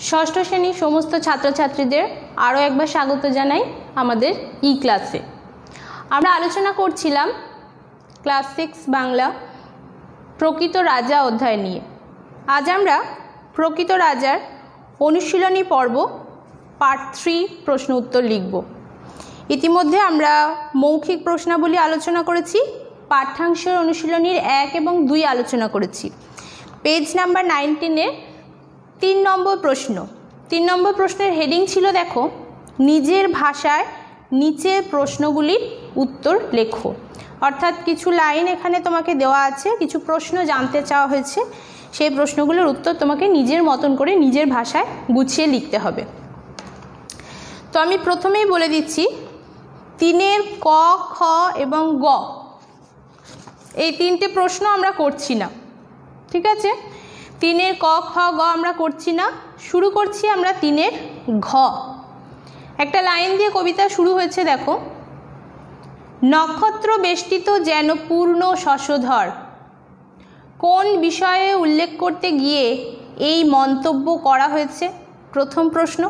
ষষ্ঠ শ্রেণীর সমস্ত ছাত্রছাত্রীদের আরও একবার স্বাগত জানাই আমাদের ই ক্লাসে। আমরা আলোচনা করছিলাম ক্লাস 6 বাংলা প্রকৃত রাজা অধ্যায় নিয়ে। আজ আমরা প্রকৃত রাজার অনুশীলনী পর্ব পার্ট 3 প্রশ্ন উত্তর লিখব। ইতিমধ্যে আমরা মৌখিক প্রশ্নাবলী আলোচনা করেছি, পাঠ্যাংশের অনুশীলনীর 1 এবং 2 আলোচনা করেছি। পেজ নাম্বার 19-এর 3 নম্বর প্রশ্ন। 3 নম্বর প্রশ্নের হেডিং ছিল, দেখো, নিজের ভাষায় নিচের প্রশ্নগুলির উত্তর লেখো। অর্থাৎ কিছু লাইন এখানে তোমাকে দেওয়া আছে, কিছু প্রশ্ন জানতে চাওয়া হয়েছে, সেই প্রশ্নগুলোর উত্তর তোমাকে নিজের মতন করে নিজের ভাষায় গুছিয়ে লিখতে হবে। তো আমি প্রথমেই বলে দিচ্ছি, 3-এর ক, খ এবং গ এই 3টে প্রশ্ন আমরা করছি না, ঠিক আছে? 3-এর ক, খ, গ আমরা করছি না। শুরু করছি আমরা 3-এর ঘ। একটা লাইন দিয়ে কবিতা শুরু হয়েছে, দেখো, নক্ষত্র বেষ্টিত যেন পূর্ণ শশধর। কোন বিষয়ে উল্লেখ করতে গিয়ে এই মন্তব্য করা হয়েছে? প্রথম প্রশ্ন।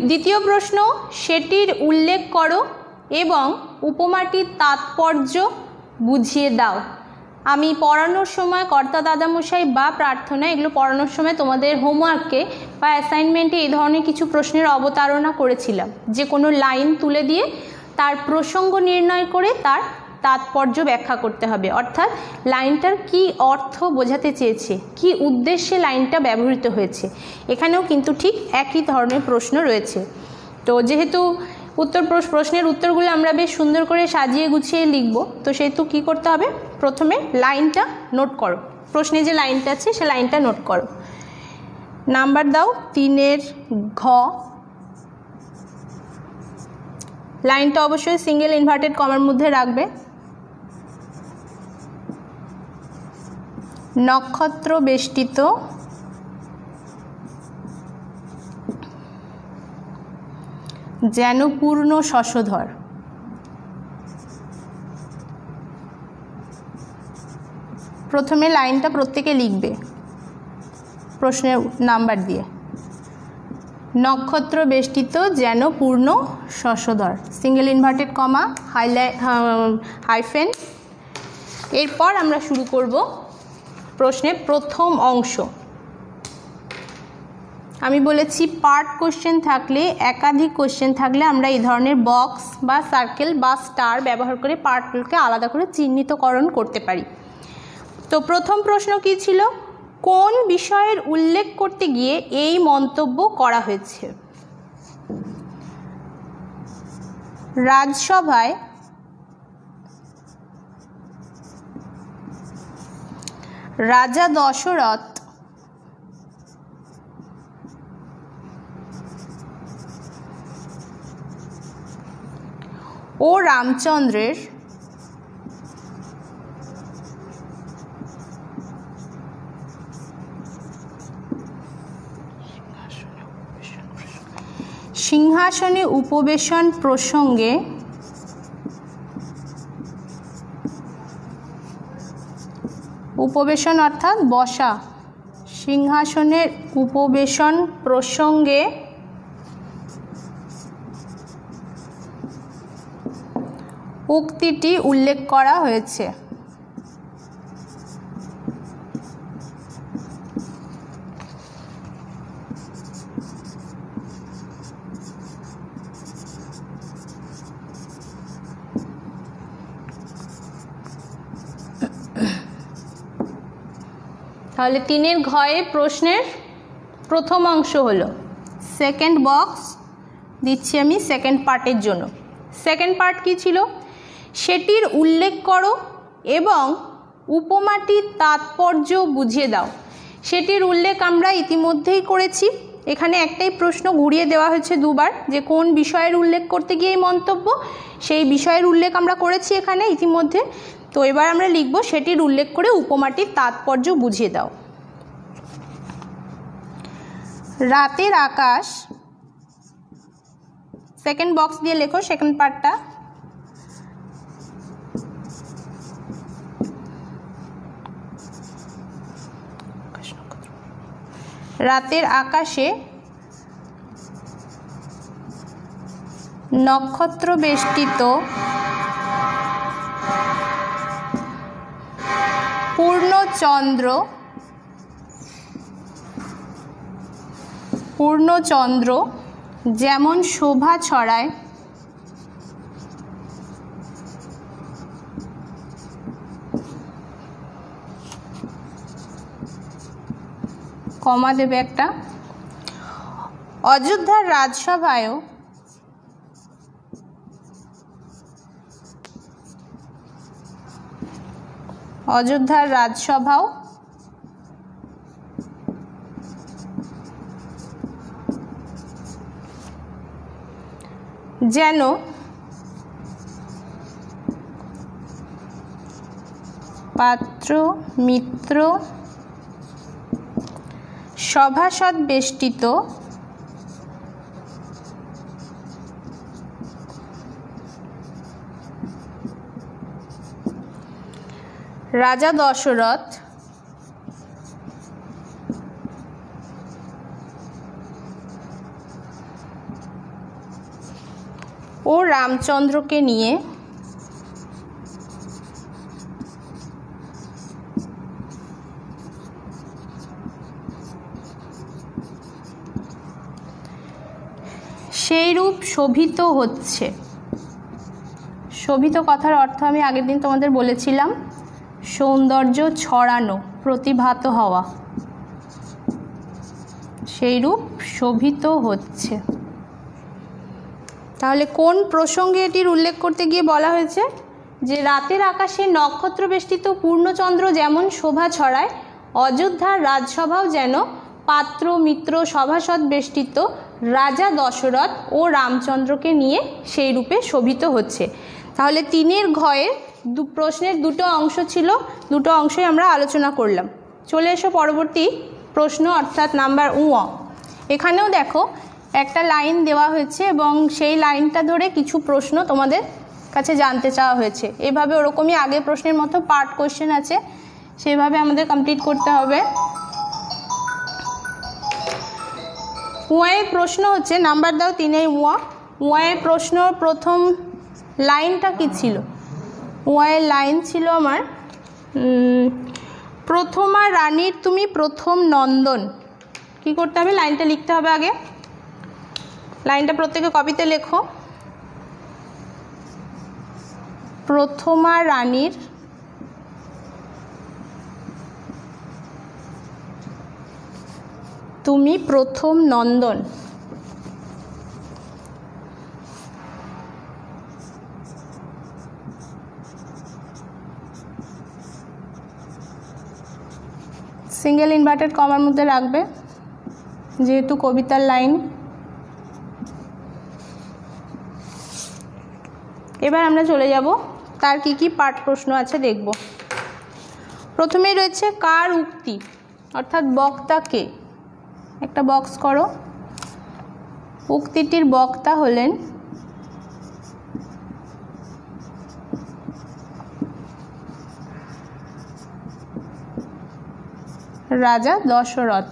দ্বিতীয় প্রশ্ন, সেটির উল্লেখ করো এবং উপমাটির তাৎপর্য বুঝিয়ে দাও। আমি পড়ানোর সময় কর্তা দাদামশাই বা প্রার্থনা এগুলো পড়ানোর সময় তোমাদের হোমওয়ার্কে বা অ্যাসাইনমেন্টে এই ধরনের কিছু প্রশ্নের অবতারণা করেছিলাম, যে কোনো লাইন তুলে দিয়ে তার প্রসঙ্গ নির্ণয় করে তার তাৎপর্য ব্যাখ্যা করতে হবে। অর্থাৎ লাইনটার কি অর্থ বোঝাতে চেয়েছে, কি উদ্দেশ্যে লাইনটা ব্যবহৃত হয়েছে। এখানেও কিন্তু ঠিক একই ধরনের প্রশ্ন রয়েছে। তো যেহেতু প্রশ্নের উত্তরগুলো আমরা বেশ সুন্দর করে সাজিয়ে গুছিয়ে লিখব, তো সেহেতু কী করতে হবে, প্রথমে লাইনটা নোট করো। প্রশ্নে যে লাইনটা আছে সে লাইনটা নোট করো। নাম্বার দাও 3-এর ঘ। লাইনটা অবশ্যই সিঙ্গেল ইনভার্টেড কমার মধ্যে রাখবে। নক্ষত্র বেষ্টিত যেন পূর্ণ শশধর। প্রথমে লাইনটা প্রত্যেকে লিখবে প্রশ্নের নাম্বার দিয়ে। নক্ষত্র বেষ্টিত যেন পূর্ণ শশধর, সিঙ্গেল ইনভার্টেড কমা, হাইফেন। এরপর আমরা শুরু করব প্রশ্নের প্রথম অংশ। আমি বলেছি পার্ট কোশ্চেন থাকলে, একাধিক কোশ্চেন থাকলে আমরা এই ধরনের বক্স বা সার্কেল বা স্টার ব্যবহার করে পার্টগুলোকে আলাদা করে চিহ্নিতকরণ করতে পারি। তো প্রথম প্রশ্ন কি ছিল? কোন বিষয়ের উল্লেখ করতে গিয়ে এই মন্তব্য করা হয়েছে? রাজসভায় রাজা দশরথ ও রামচন্দ্রের সিংহাসনে উপবেশন প্রসঙ্গে উপবেশন অর্থাৎ বসা, সিংহাসনের উপবেশন প্রসঙ্গে উক্তিটি উল্লেখ করা হয়েছে। তাহলে 3-এর ঘয়ে প্রশ্নের প্রথম অংশ হলো। সেকেন্ড বক্স দিচ্ছি আমি সেকেন্ড পার্টের জন্য। সেকেন্ড পার্ট কি ছিল? সেটির উল্লেখ করো এবং উপমাটির তাৎপর্য বুঝিয়ে দাও। সেটির উল্লেখ আমরা ইতিমধ্যেই করেছি। এখানে একটাই প্রশ্ন ঘুরিয়ে দেওয়া হয়েছে দুবার, যে কোন বিষয়ের উল্লেখ করতে গিয়ে এই মন্তব্য, সেই বিষয়ের উল্লেখ আমরা করেছি এখানে ইতিমধ্যে। তো এবার আমরা লিখব, সেটির উল্লেখ করে উপমাটির তাৎপর্য বুঝিয়ে দাও। রাতের আকাশ, সেকেন্ড বক্স দিয়ে লেখো সেকেন্ড পার্টটা। রাতের আকাশে নক্ষত্র বেষ্টিত পূর্ণচন্দ্র যেমন শোভা ছড়ায় কমা দেবে একটা, অযোধ্যার রাজসভায়ও যেন পাত্র মিত্র সভাসদ বেষ্টিত রাজা দশরথ ও রামচন্দ্রকে নিয়ে সেইরূপ শোভিত হচ্ছে। শোভিত কথার অর্থ আমি আগের দিন তোমাদের বলেছিলাম, সৌন্দর্য ছড়ানো, প্রতিভাত হওয়া, সেইরূপ শোভিত হচ্ছে। তাহলে কোন প্রসঙ্গে এটির উল্লেখ করতে গিয়ে বলা হয়েছে যে রাতের আকাশে নক্ষত্র বেষ্টিত পূর্ণচন্দ্র যেমন শোভা ছড়ায়, অযোধ্যার রাজসভাও যেন পাত্র মিত্র সভাসদ বেষ্টিত রাজা দশরথ ও রামচন্দ্রকে নিয়ে সেই রূপে শোভিত হচ্ছে। তাহলে 3-এর ঘয়ের প্রশ্নের দুটো অংশ ছিল, দুটো অংশই আমরা আলোচনা করলাম। চলে এসো পরবর্তী প্রশ্ন, অর্থাৎ নাম্বার 1। এখানেও দেখো একটা লাইন দেওয়া হয়েছে এবং সেই লাইনটা ধরে কিছু প্রশ্ন তোমাদের কাছে জানতে চাওয়া হয়েছে। এভাবে ওরকমই আগের প্রশ্নের মতো পার্ট কোশ্চেন আছে, সেইভাবে আমাদের কমপ্লিট করতে হবে। উয়ায়ের প্রশ্ন হচ্ছে, নাম্বার দাও 3-এর উয়ায়ের প্রশ্ন প্রথম লাইনটা কি ছিল? উয়ায়ের লাইন ছিল আমার, প্রথমা রানীর তুমি প্রথম নন্দন। কি করতে হবে? লাইনটা লিখতে হবে আগে। লাইনটা প্রত্যেকে কপিতে লেখো। প্রথমা রানীর তুমি প্রথম নন্দন। সিঙ্গেল ইনভার্টেড কমার মধ্যে রাখবে, যেহেতু কবিতার লাইন। এবার আমরা চলে যাব তার কি কি পাঠ প্রশ্ন আছে দেখব। প্রথমেই রয়েছে কার উক্তি, অর্থাৎ বক্তা কে। একটা বক্স করো। উক্তিটির বক্তা হলেন রাজা দশরথ।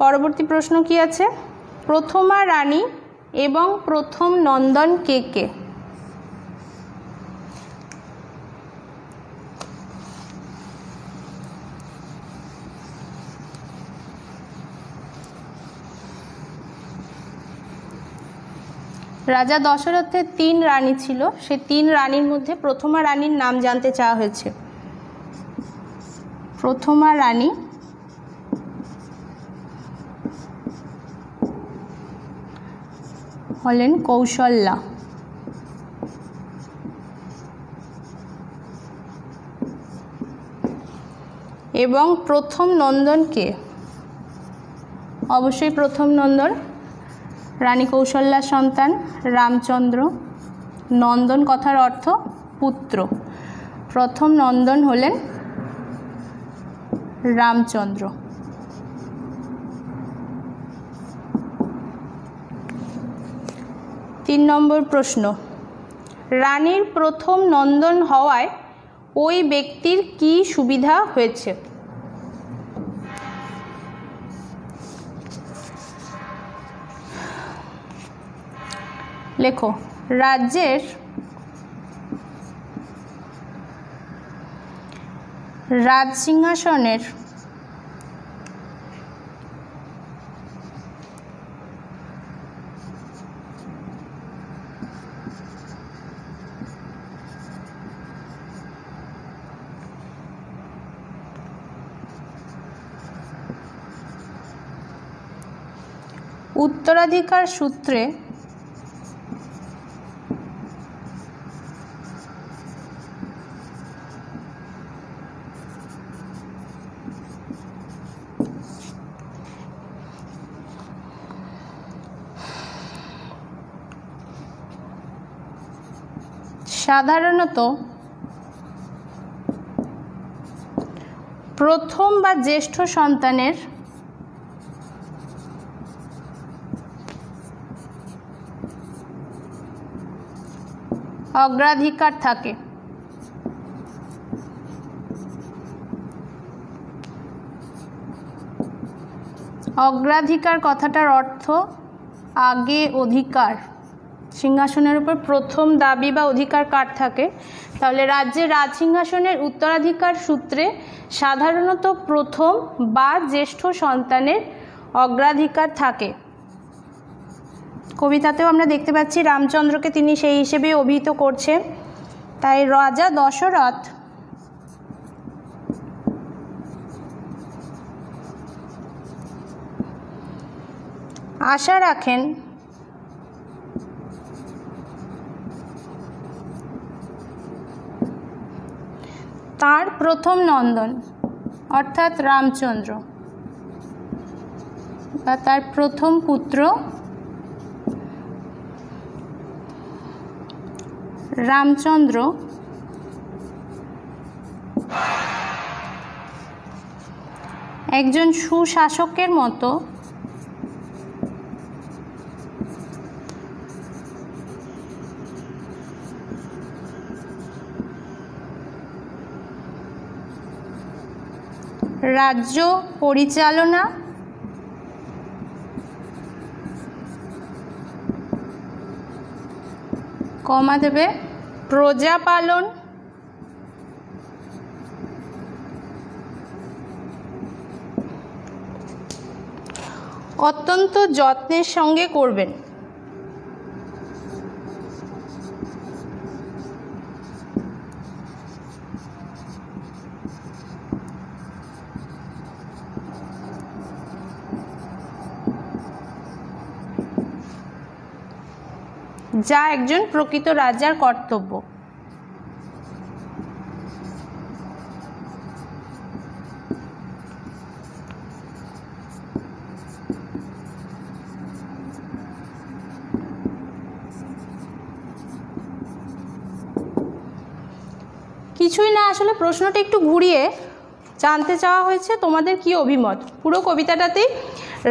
পরবর্তী প্রশ্ন কি আছে? প্রথমা রানী এবং প্রথম নন্দন কে কে? রাজা দশরথের 3 রানী ছিল, সে 3 রানীর মধ্যে প্রথমা রানীর নাম জানতে চাওয়া হয়েছে। প্রথমা রানী হলেন কৌশল্যা। এবং প্রথম নন্দন কে? অবশ্যই প্রথম নন্দন রানী কৌশল্যার সন্তান রামচন্দ্র। নন্দন কথার অর্থ পুত্র। প্রথম নন্দন হলেন রামচন্দ্র। 3 নম্বর প্রশ্ন, রানীর প্রথম নন্দন হওয়ায় ওই ব্যক্তির কি সুবিধা হয়েছে? লেখো, রাজ্যের রাজসিংহাসনের উত্তরাধিকার সূত্রে সাধারণত প্রথম বা জ্যেষ্ঠ সন্তানের অগ্রাধিকার থাকে। অগ্রাধিকার কথাটার অর্থ আগে অধিকার, সিংহাসনের উপর প্রথম দাবি বা অধিকার কার থাকে। তাহলে রাজ্যের রাজসিংহাসনের উত্তরাধিকার সূত্রে সাধারণত প্রথম বা জ্যেষ্ঠ সন্তানের অগ্রাধিকার থাকে। কবিতাতেও আমরা দেখতে পাচ্ছি রামচন্দ্রকে তিনি সেই হিসেবে অভিহিত করছেন। তাই রাজা দশরথ আশা রাখেন তার প্রথম নন্দন অর্থাৎ রামচন্দ্র বা তার প্রথম পুত্র রামচন্দ্র একজন সুশাসকের মতো রাজ্য পরিচালনা দেবে প্রজা পালন অত্যন্ত যত্নের সঙ্গে করবেন। যা একজন প্রকৃত রাজার কর্তব্য। কিছুই না, আসলে প্রশ্নটা একটু ঘুরিয়ে জানতে চাওয়া হয়েছে তোমাদের কি অভিমত। পুরো কবিতাটাতেই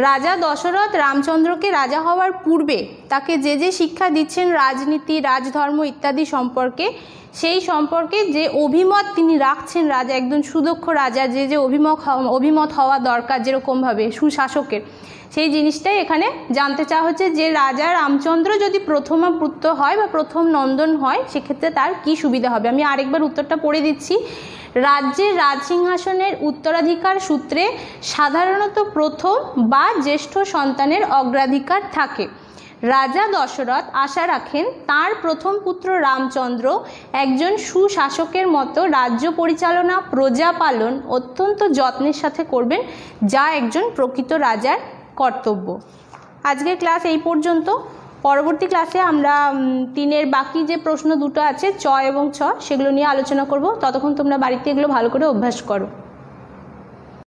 রাজা দশরথ রামচন্দ্রকে রাজা হওয়ার পূর্বে তাকে যে যে শিক্ষা দিচ্ছেন রাজনীতি, রাজধর্ম ইত্যাদি সম্পর্কে, সেই সম্পর্কে যে অভিমত তিনি রাখছেন রাজা, একজন সুদক্ষ রাজা যে যে অভিমত হওয়া দরকার যেরকমভাবে সুশাসকের, সেই জিনিসটাই এখানে জানতে চাওয়া হচ্ছে যে রাজা রামচন্দ্র যদি প্রথম পুত্র হয় বা প্রথম নন্দন হয় সেক্ষেত্রে তার কি সুবিধা হবে। আমি আরেকবার উত্তরটা পড়ে দিচ্ছি। রাজ্যের রাজসিংহাসনের উত্তরাধিকার সূত্রে সাধারণত প্রথম বা জ্যেষ্ঠ সন্তানের অগ্রাধিকার থাকে। রাজা দশরথ আশা রাখেন তার প্রথম পুত্র রামচন্দ্র একজন সুশাসকের মতো রাজ্য পরিচালনা, প্রজা পালন অত্যন্ত যত্নের সাথে করবেন, যা একজন প্রকৃত রাজার কর্তব্য। আজকের ক্লাস এই পর্যন্ত। পরবর্তী ক্লাসে আমরা 3-এর বাকি যে প্রশ্ন দুটো আছে চ এবং ছ সেগুলো নিয়ে আলোচনা করব। ততক্ষণ তোমরা বাড়িতে এগুলো ভালো করে অভ্যাস করো।